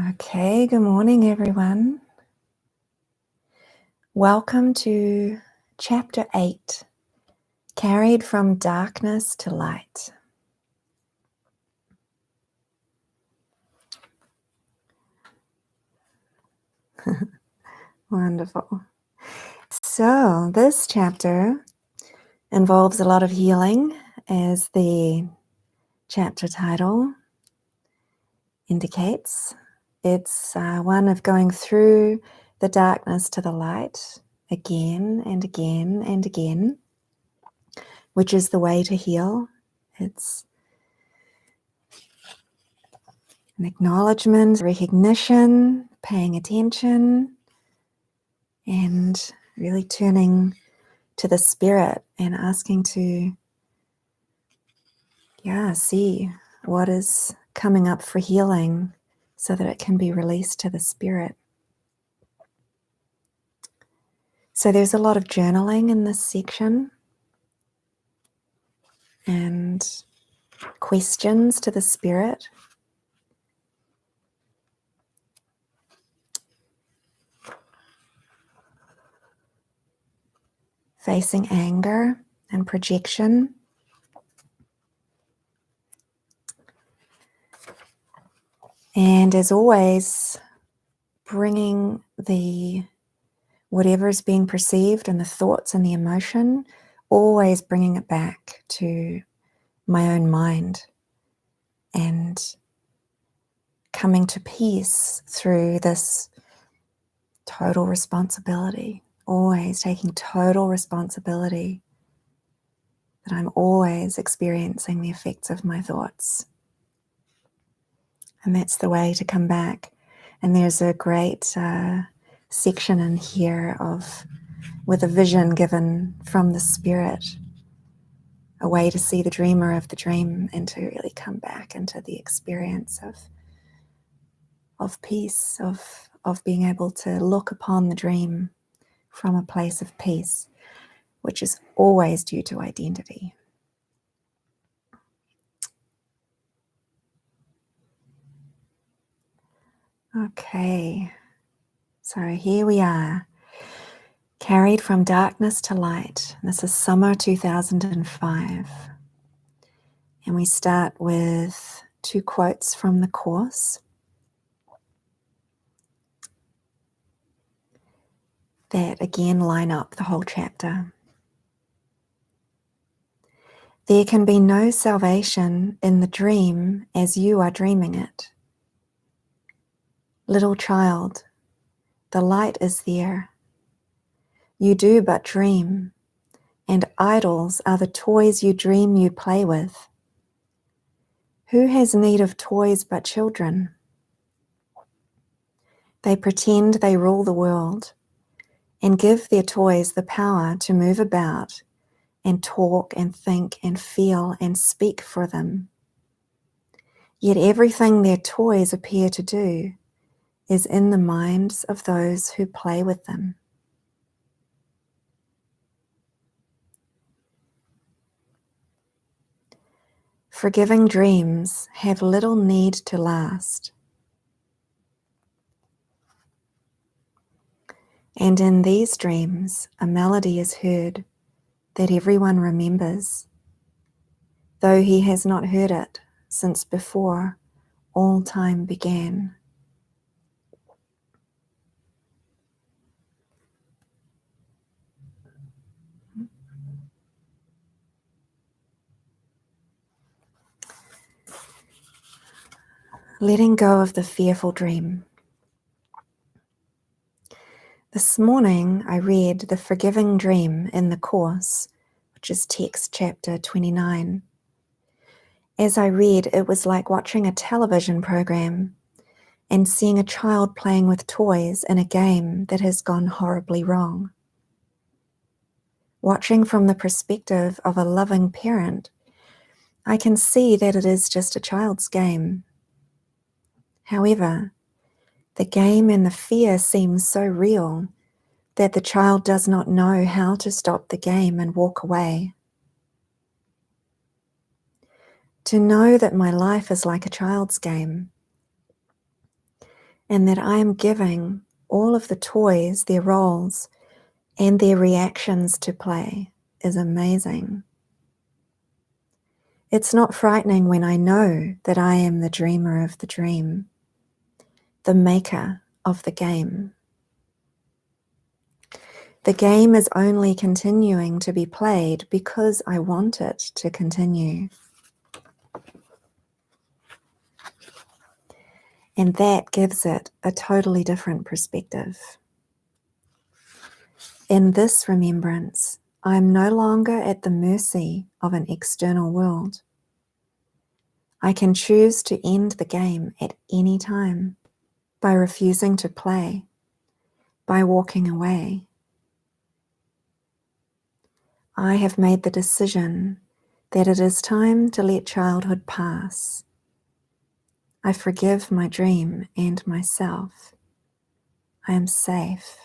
Okay, good morning, everyone. Welcome to Chapter 8, Carried from Darkness to Light. Wonderful. So, this chapter involves a lot of healing, as the chapter title indicates. It's one of going through the darkness to the light again and again and again, which is the way to heal. It's an acknowledgement, recognition, paying attention, and really turning to the spirit and asking to, see what is coming up for healing so that it can be released to the spirit. So there's a lot of journaling in this section and questions to the spirit. Facing anger and projection. And as always, bringing whatever is being perceived and the thoughts and the emotion, always bringing it back to my own mind and coming to peace through this total responsibility, always taking total responsibility that I'm always experiencing the effects of my thoughts. And that's the way to come back. And there's a great section in here with a vision given from the spirit, a way to see the dreamer of the dream and to really come back into the experience of peace, of being able to look upon the dream from a place of peace, which is always due to identity. Okay, so here we are, carried from darkness to light. This is summer 2005. And we start with 2 quotes from the Course that again line up the whole chapter. There can be no salvation in the dream as you are dreaming it. Little child, the light is there. You do but dream, and idols are the toys you dream you play with. Who has need of toys but children? They pretend they rule the world and give their toys the power to move about and talk and think and feel and speak for them. Yet everything their toys appear to do is in the minds of those who play with them. Forgiving dreams have little need to last. And in these dreams, a melody is heard that everyone remembers, though he has not heard it since before all time began. Letting go of the fearful dream. This morning I read The Forgiving Dream in the Course, which is text chapter 29. As I read, it was like watching a television program and seeing a child playing with toys in a game that has gone horribly wrong. Watching from the perspective of a loving parent, I can see that it is just a child's game. However, the game and the fear seems so real that the child does not know how to stop the game and walk away. To know that my life is like a child's game, and that I am giving all of the toys their roles and their reactions to play is amazing. It's not frightening when I know that I am the dreamer of the dream, the maker of the game. The game is only continuing to be played because I want it to continue. And that gives it a totally different perspective. In this remembrance, I am no longer at the mercy of an external world. I can choose to end the game at any time by refusing to play, by walking away. I have made the decision that it is time to let childhood pass. I forgive my dream and myself. I am safe.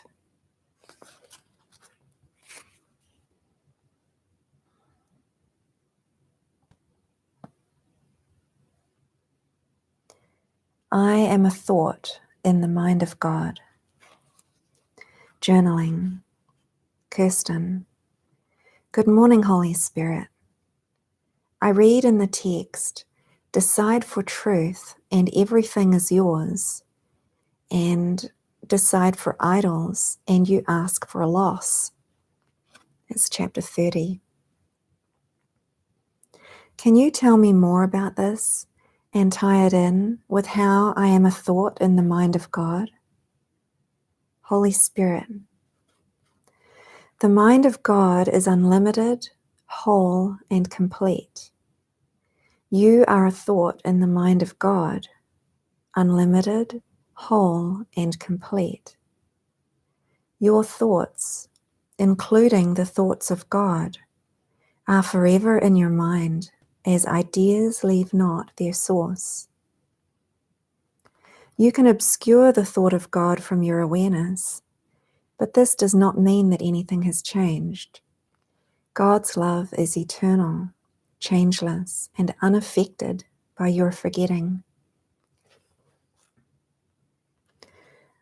I am a thought in the mind of God. Journaling. Kirsten. Good morning, Holy Spirit. I read in the text, decide for truth and everything is yours, and decide for idols and you ask for a loss. It's chapter 30. Can you tell me more about this and tie it in with how I am a thought in the mind of God? Holy Spirit, the mind of God is unlimited, whole, and complete. You are a thought in the mind of God, unlimited, whole, and complete. Your thoughts, including the thoughts of God, are forever in your mind as ideas leave not their source. You can obscure the thought of God from your awareness, but this does not mean that anything has changed. God's love is eternal, changeless, and unaffected by your forgetting.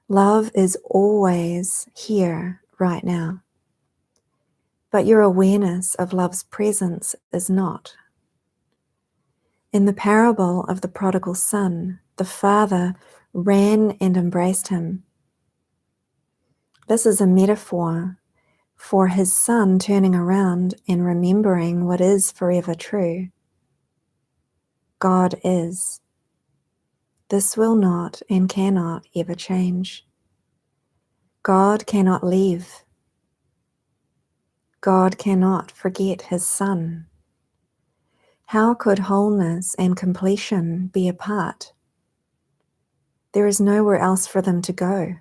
Love is always here right now, but your awareness of love's presence is not. In the parable of the prodigal son, the father ran and embraced him. This is a metaphor for his son turning around and remembering what is forever true. God is. This will not and cannot ever change. God cannot leave. God cannot forget his son. How could wholeness and completion be apart? There is nowhere else for them to go.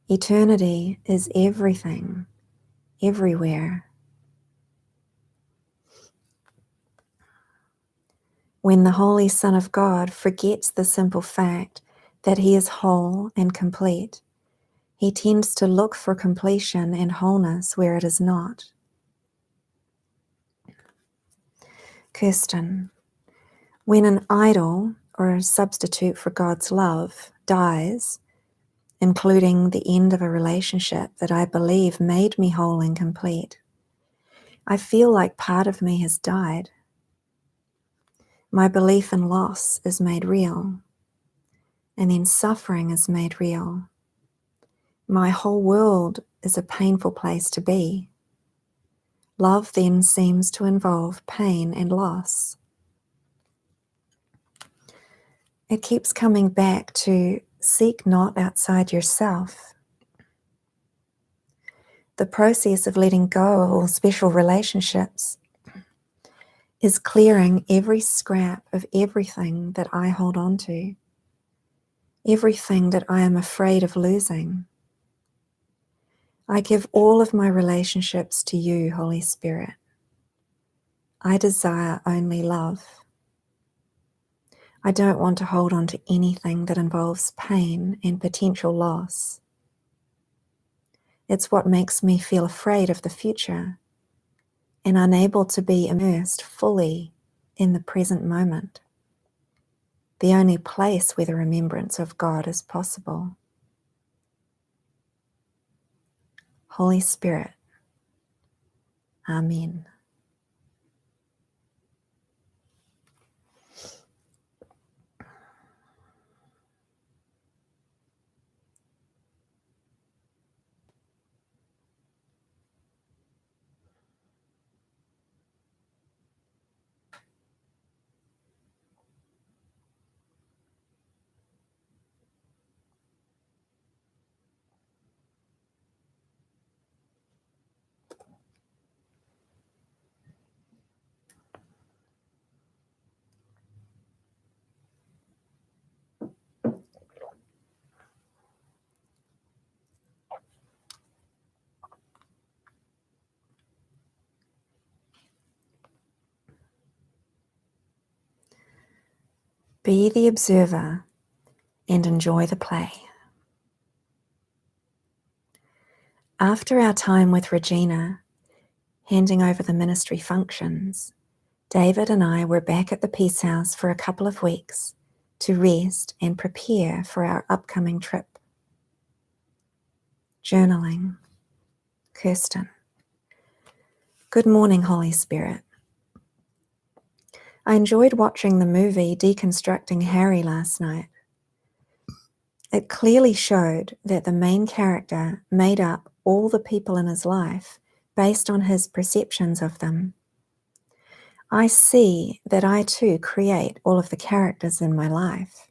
Eternity is everything, everywhere. When the Holy Son of God forgets the simple fact that he is whole and complete, he tends to look for completion and wholeness where it is not. Kirsten, when an idol or a substitute for God's love dies, including the end of a relationship that I believe made me whole and complete, I feel like part of me has died. My belief in loss is made real, and then suffering is made real. My whole world is a painful place to be. Love then seems to involve pain and loss. It keeps coming back to seek not outside yourself. The process of letting go of all special relationships is clearing every scrap of everything that I hold on to, everything that I am afraid of losing. I give all of my relationships to you, Holy Spirit. I desire only love. I don't want to hold on to anything that involves pain and potential loss. It's what makes me feel afraid of the future and unable to be immersed fully in the present moment. the only place where the remembrance of God is possible. Holy Spirit, Amen. Be the observer and enjoy the play. After our time with Regina, handing over the ministry functions, David and I were back at the Peace House for a couple of weeks to rest and prepare for our upcoming trip. Journaling. Kirsten. Good morning, Holy Spirit. I enjoyed watching the movie Deconstructing Harry last night. It clearly showed that the main character made up all the people in his life based on his perceptions of them. I see that I too create all of the characters in my life,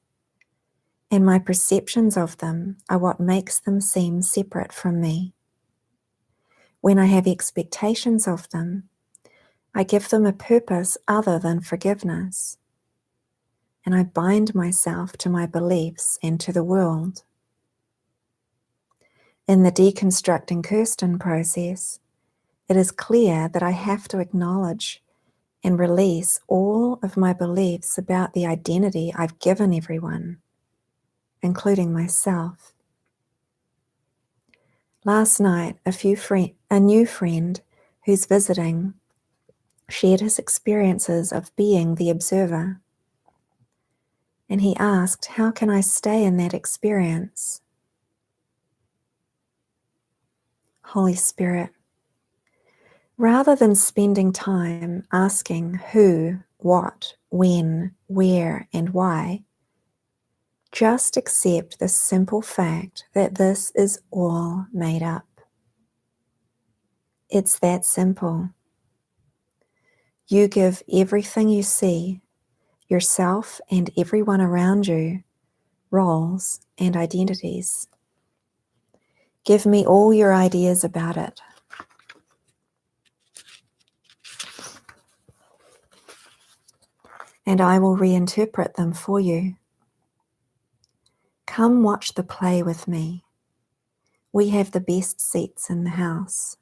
and my perceptions of them are what makes them seem separate from me. When I have expectations of them, I give them a purpose other than forgiveness, and I bind myself to my beliefs and to the world. In the deconstructing Kirsten process, it is clear that I have to acknowledge and release all of my beliefs about the identity I've given everyone, including myself. Last night, a new friend who's visiting shared his experiences of being the observer. And he asked, how can I stay in that experience? Holy Spirit, rather than spending time asking who, what, when, where, and why, just accept the simple fact that this is all made up. It's that simple. You give everything you see, yourself and everyone around you, roles and identities. Give me all your ideas about it. And I will reinterpret them for you. Come watch the play with me. We have the best seats in the house.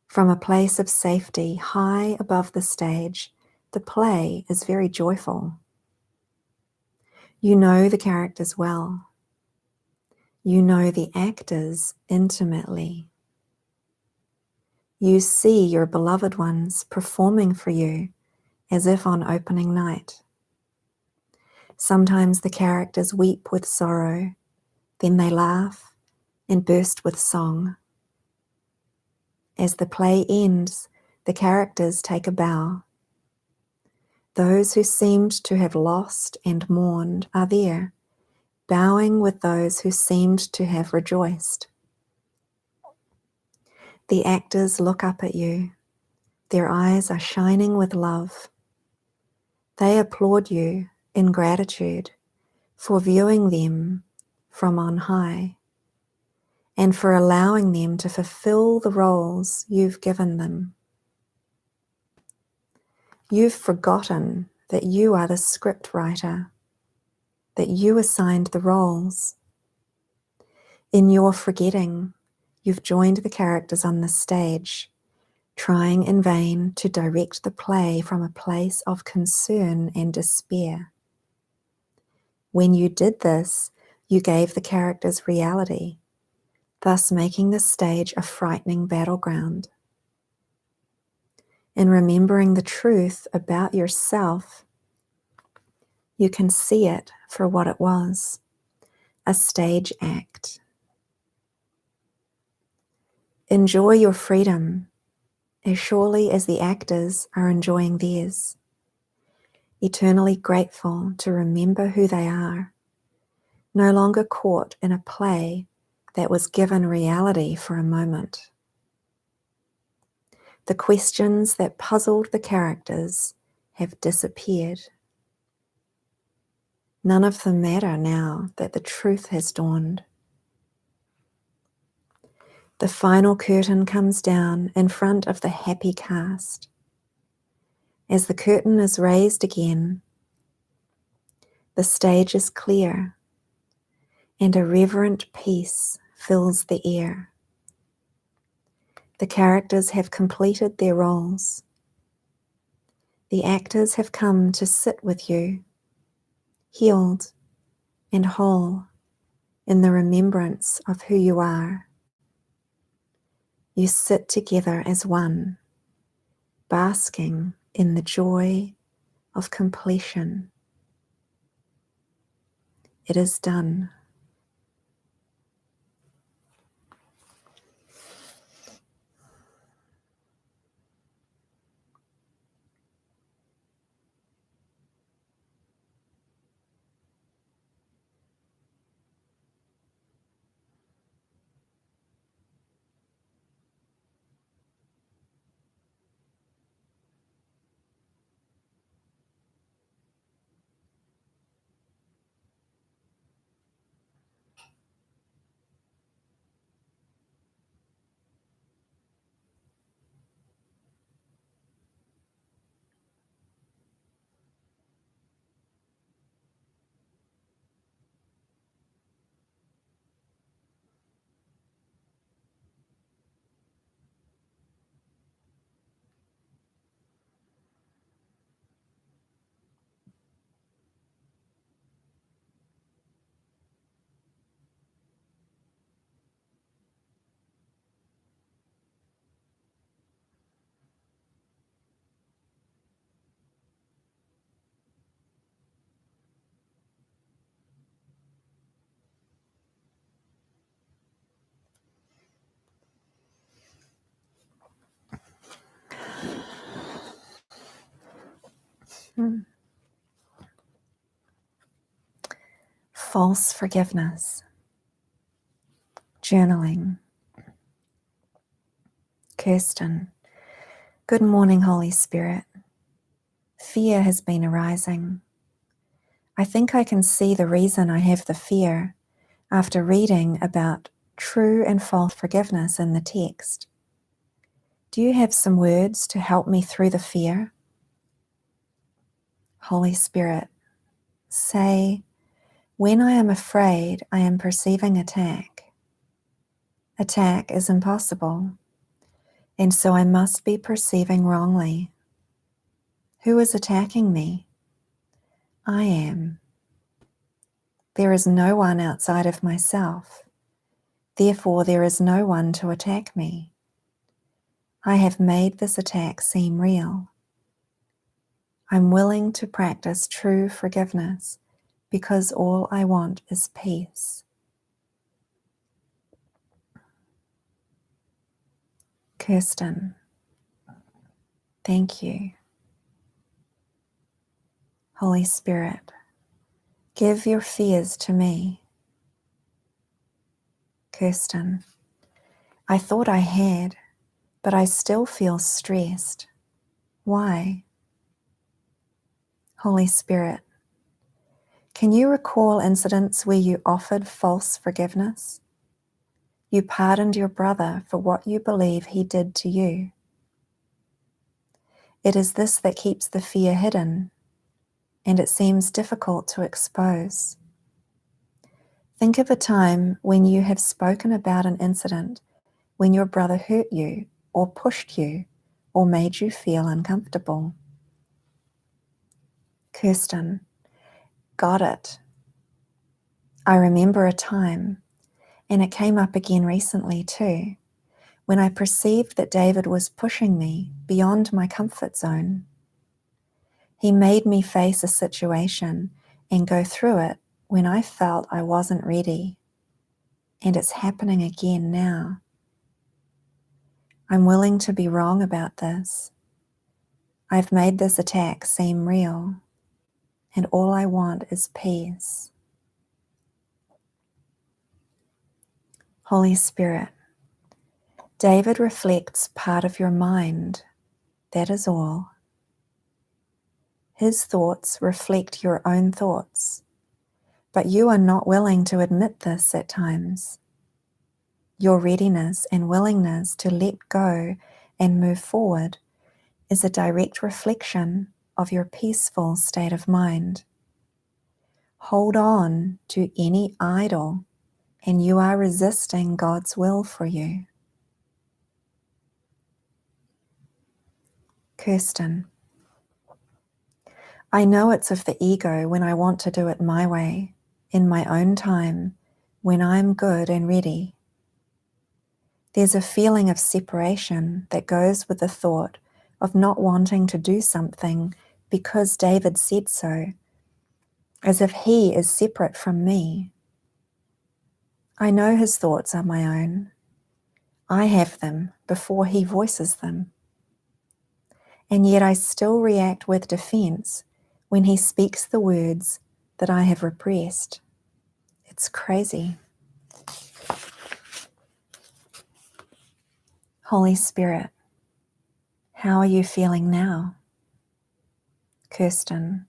From a place of safety high above the stage, the play is very joyful. You know the characters well. You know the actors intimately. You see your beloved ones performing for you as if on opening night. Sometimes the characters weep with sorrow, then they laugh and burst with song. As the play ends, the characters take a bow. Those who seemed to have lost and mourned are there, bowing with those who seemed to have rejoiced. The actors look up at you. Their eyes are shining with love. They applaud you in gratitude for viewing them from on high and for allowing them to fulfill the roles you've given them. You've forgotten that you are the script writer, that you assigned the roles. In your forgetting, you've joined the characters on the stage, trying in vain to direct the play from a place of concern and despair. When you did this, you gave the characters reality, thus making the stage a frightening battleground. In remembering the truth about yourself, You can see it for what it was, a stage act. Enjoy your freedom as surely as the actors are enjoying theirs, eternally grateful to remember who they are, no longer caught in a play that was given reality for a moment. The questions that puzzled the characters have disappeared. None of them matter now that the truth has dawned. The final curtain comes down in front of the happy cast. As the curtain is raised again, the stage is clear, and a reverent peace fills the air. The characters have completed their roles. The actors have come to sit with you, healed and whole in the remembrance of who you are. You sit together as one, basking in the joy of completion. It is done. False forgiveness. Journaling. Kirsten. Good morning, Holy Spirit. Fear has been arising. I think I can see the reason I have the fear after reading about true and false forgiveness in the text. Do you have some words to help me through the fear? Holy Spirit, say, when I am afraid, I am perceiving attack. Attack is impossible, and so I must be perceiving wrongly. Who is attacking me? I am. There is no one outside of myself. Therefore, there is no one to attack me. I have made this attack seem real. I'm willing to practice true forgiveness because all I want is peace. Kirsten, thank you. Holy Spirit, give your fears to me. Kirsten, I thought I had, but I still feel stressed. Why? Holy Spirit, can you recall incidents where you offered false forgiveness? You pardoned your brother for what you believe he did to you. It is this that keeps the fear hidden, and it seems difficult to expose. Think of a time when you have spoken about an incident when your brother hurt you, or pushed you, or made you feel uncomfortable. Kirsten, got it. I remember a time, and it came up again recently too, when I perceived that David was pushing me beyond my comfort zone. He made me face a situation and go through it when I felt I wasn't ready, and it's happening again now. I'm willing to be wrong about this. I've made this attack seem real, and all I want is peace. Holy Spirit, David reflects part of your mind, that is all. His thoughts reflect your own thoughts, but you are not willing to admit this at times. Your readiness and willingness to let go and move forward is a direct reflection of your peaceful state of mind. Hold on to any idol, and you are resisting God's will for you. Kirsten, I know it's of the ego when I want to do it my way, in my own time, when I'm good and ready. There's a feeling of separation that goes with the thought of not wanting to do something because David said so, as if he is separate from me. I know his thoughts are my own. I have them before he voices them. And yet I still react with defense when he speaks the words that I have repressed. It's crazy. Holy Spirit, how are you feeling now? Kirsten,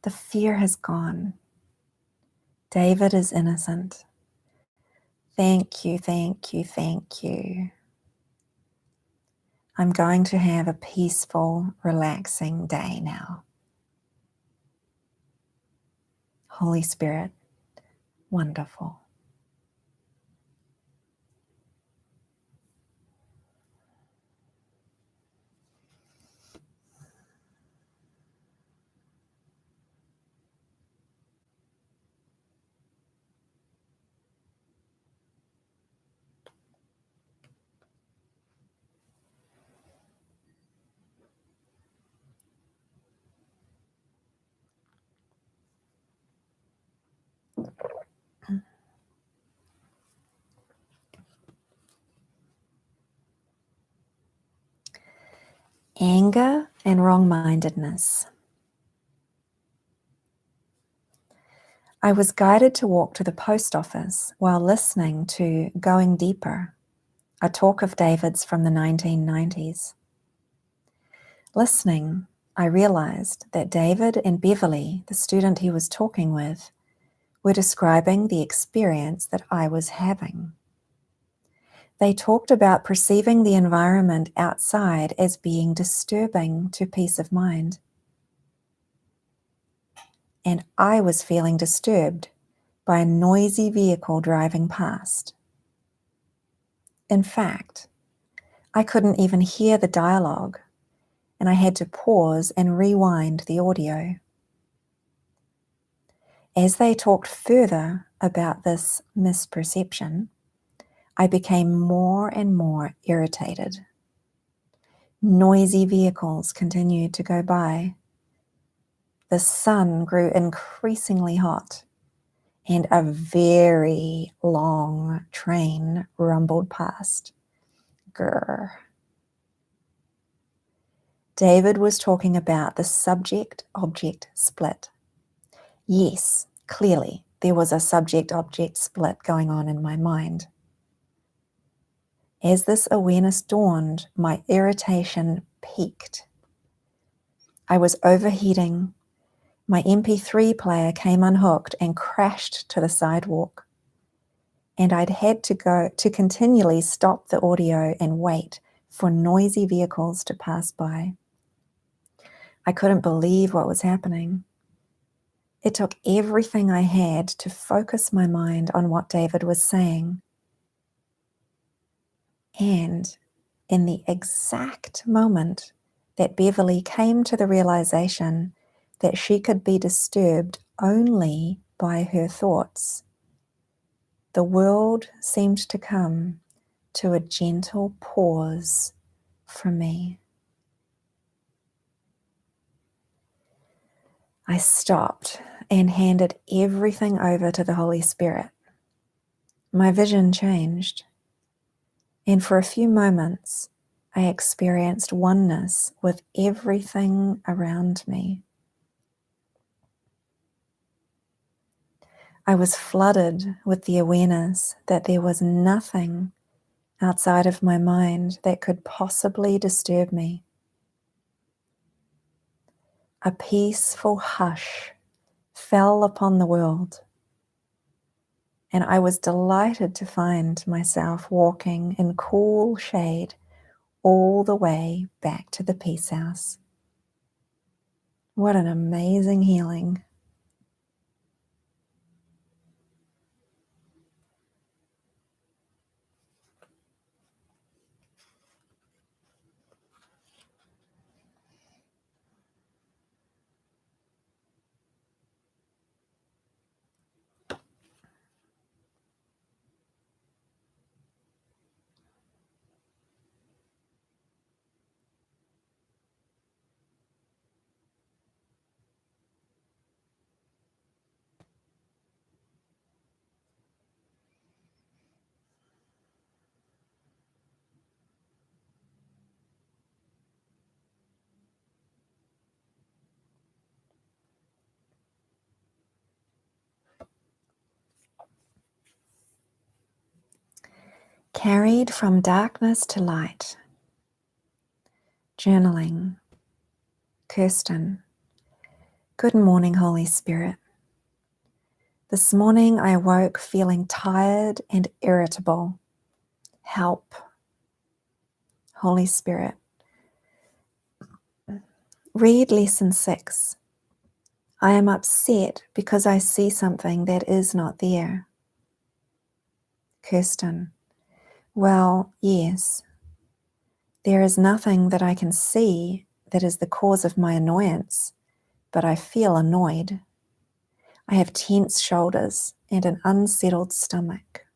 the fear has gone. David is innocent. Thank you, thank you, thank you. I'm going to have a peaceful, relaxing day now. Holy Spirit, wonderful. Anger and wrong-mindedness. I was guided to walk to the post office while listening to Going Deeper, a talk of David's from the 1990s. Listening, I realized that David and Beverly, the student he was talking with, were describing the experience that I was having. They talked about perceiving the environment outside as being disturbing to peace of mind. And I was feeling disturbed by a noisy vehicle driving past. In fact, I couldn't even hear the dialogue, and I had to pause and rewind the audio. As they talked further about this misperception, I became more and more irritated. Noisy vehicles continued to go by. The sun grew increasingly hot, and a very long train rumbled past. Grr. David was talking about the subject-object split. Yes, clearly there was a subject-object split going on in my mind. As this awareness dawned, my irritation peaked. I was overheating. My MP3 player came unhooked and crashed to the sidewalk. And I'd had to continually stop the audio and wait for noisy vehicles to pass by. I couldn't believe what was happening. It took everything I had to focus my mind on what David was saying. And in the exact moment that Beverly came to the realization that she could be disturbed only by her thoughts, the world seemed to come to a gentle pause for me. I stopped and handed everything over to the Holy Spirit, my vision changed, and for a few moments, I experienced oneness with everything around me. I was flooded with the awareness that there was nothing outside of my mind that could possibly disturb me. A peaceful hush fell upon the world, and I was delighted to find myself walking in cool shade all the way back to the Peace House. What an amazing healing. Carried from darkness to light. Journaling. Kirsten. Good morning, Holy Spirit. This morning I awoke feeling tired and irritable. Help. Holy Spirit. Read Lesson 6. I am upset because I see something that is not there. Kirsten. Well, yes. There is nothing that I can see that is the cause of my annoyance, but I feel annoyed. I have tense shoulders and an unsettled stomach.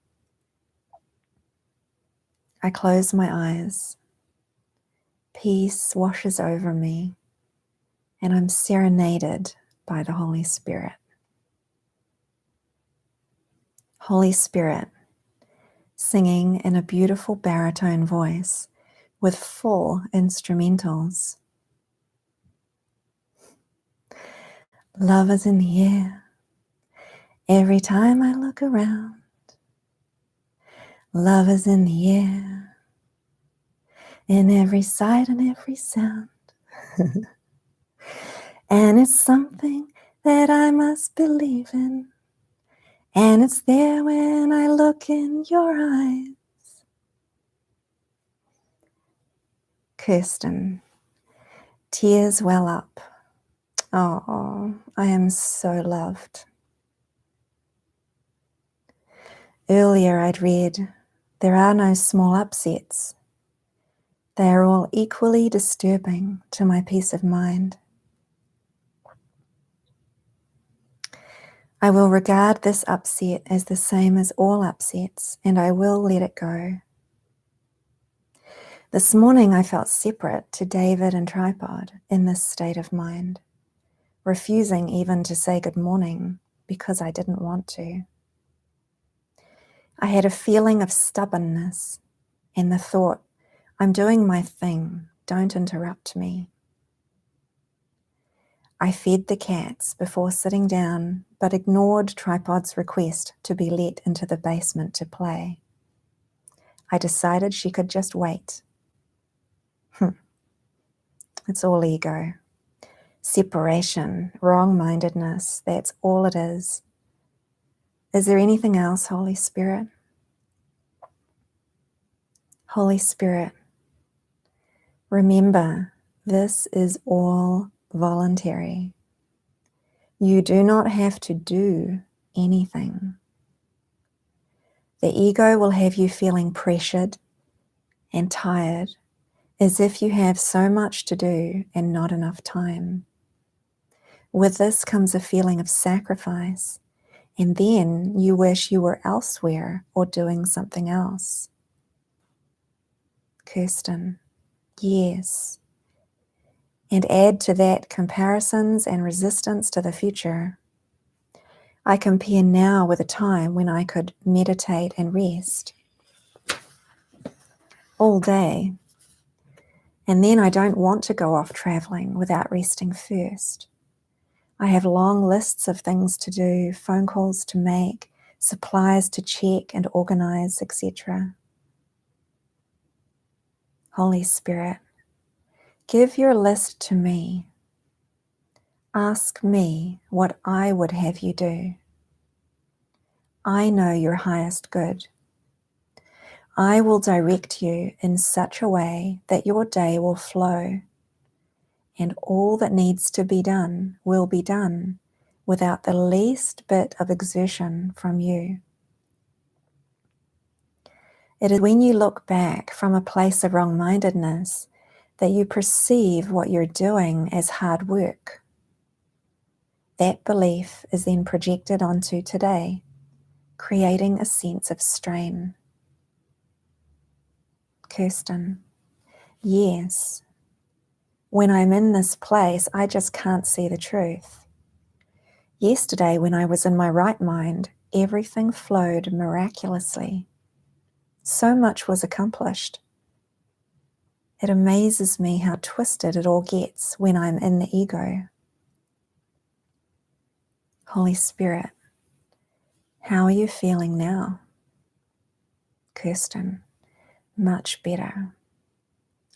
I close my eyes. Peace washes over me, and I'm serenaded by the Holy Spirit. Holy Spirit, singing in a beautiful baritone voice with full instrumentals. Love is in the air. Every time I look around, love is in the air, in every sight and every sound. And it's something that I must believe in, and it's there when I look in your eyes. Kirsten, tears well up. Oh, I am so loved. Earlier I'd read, there are no small upsets. They are all equally disturbing to my peace of mind. I will regard this upset as the same as all upsets, and I will let it go. This morning I felt separate to David and Tripod in this state of mind, refusing even to say good morning because I didn't want to. I had a feeling of stubbornness and the thought, I'm doing my thing, don't interrupt me. I fed the cats before sitting down, but ignored Tripod's request to be let into the basement to play. I decided she could just wait. It's all ego. Separation, wrong-mindedness, that's all it is. Is there anything else, Holy Spirit? Holy Spirit, remember, this is all voluntary. You do not have to do anything. The ego will have you feeling pressured and tired, as if you have so much to do and not enough time. With this comes a feeling of sacrifice, and then you wish you were elsewhere or doing something else. Kirsten, yes. And add to that comparisons and resistance to the future. I compare now with a time when I could meditate and rest all day, and then I don't want to go off traveling without resting first. I have long lists of things to do, phone calls to make, supplies to check and organize, etc. Holy Spirit, give your list to me. Ask me what I would have you do. I know your highest good. I will direct you in such a way that your day will flow, and all that needs to be done will be done without the least bit of exertion from you. It is when you look back from a place of wrong-mindedness that you perceive what you're doing as hard work. That belief is then projected onto today, creating a sense of strain. Kirsten, yes, when I'm in this place, I just can't see the truth. Yesterday, when I was in my right mind, everything flowed miraculously. So much was accomplished. It amazes me how twisted it all gets when I'm in the ego. Holy Spirit, how are you feeling now? Kirsten, much better.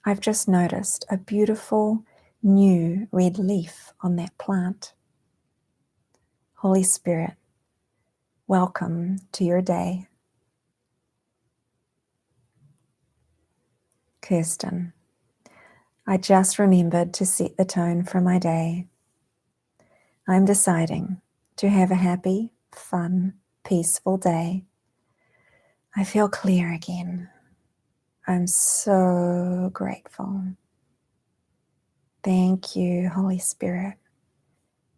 I've just noticed a beautiful new red leaf on that plant. Holy Spirit, welcome to your day. Kirsten, I just remembered to set the tone for my day. I'm deciding to have a happy, fun, peaceful day. I feel clear again. I'm so grateful. Thank you, Holy Spirit.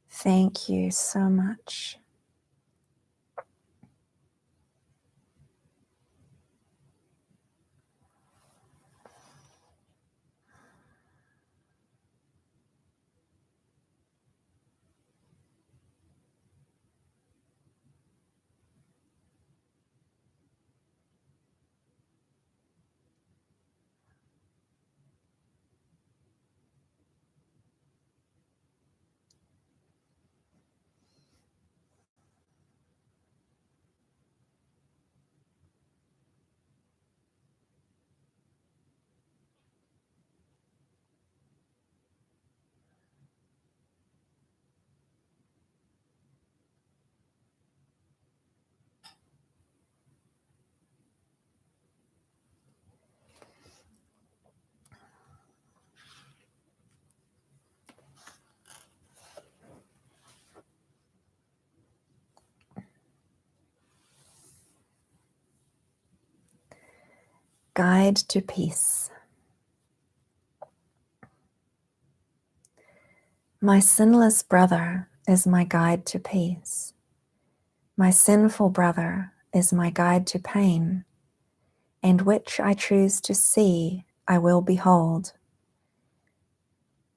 Thank you so much. Guide to peace. My sinless brother is my guide to peace. My sinful brother is my guide to pain, and which I choose to see, I will behold.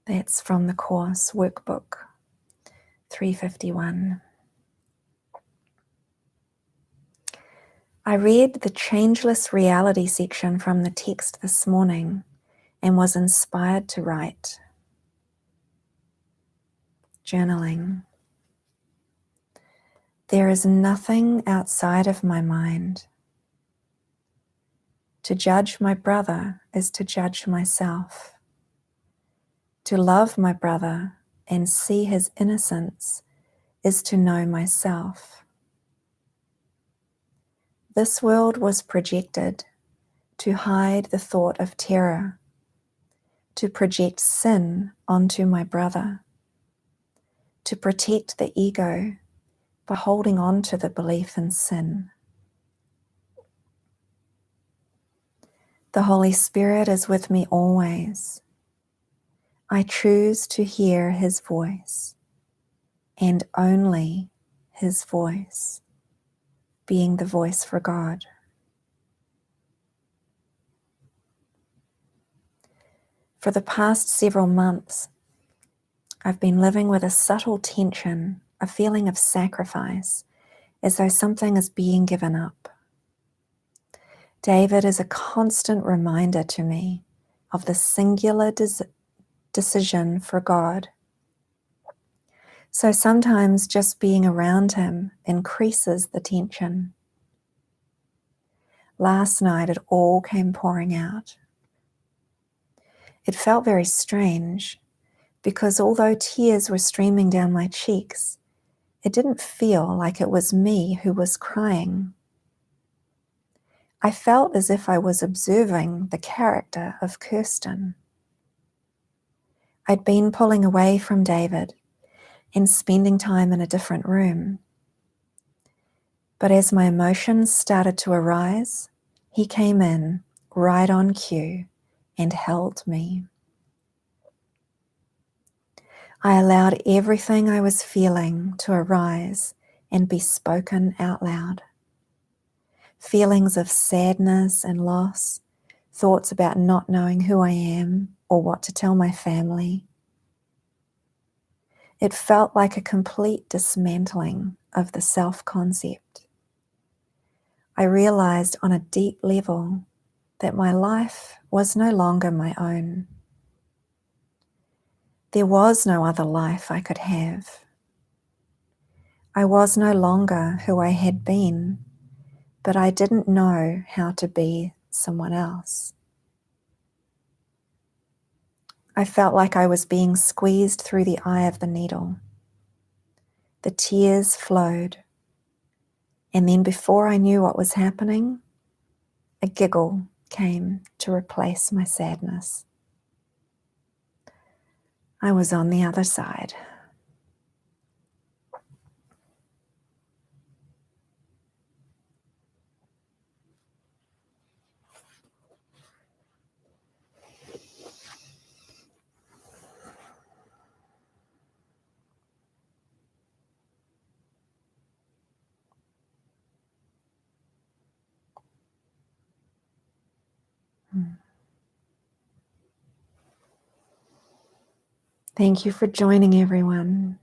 That's from the Course Workbook 351. I read the Changeless Reality section from the text this morning and was inspired to write. Journaling. There is nothing outside of my mind. To judge my brother is to judge myself. To love my brother and see his innocence is to know myself. This world was projected to hide the thought of terror, to project sin onto my brother, to protect the ego by holding on to the belief in sin. The Holy Spirit is with me always. I choose to hear his voice, and only his voice, being the voice for God. For the past several months, I've been living with a subtle tension a feeling of sacrifice, as though something is being given up. David is a constant reminder to me of the singular decision for God. So sometimes just being around him increases the tension. Last night it all came pouring out. It felt very strange because although tears were streaming down my cheeks, it didn't feel like it was me who was crying. I felt as if I was observing the character of Kirsten. I'd been pulling away from David and spending time in a different room. But as my emotions started to arise, he came in right on cue and held me. I allowed everything I was feeling to arise and be spoken out loud. Feelings of sadness and loss, thoughts about not knowing who I am or what to tell my family. It felt like a complete dismantling of the self-concept. I realized on a deep level that my life was no longer my own. There was no other life I could have. I was no longer who I had been, but I didn't know how to be someone else. I felt like I was being squeezed through the eye of the needle. The tears flowed, and then before I knew what was happening, a giggle came to replace my sadness. I was on the other side. Thank you for joining, everyone.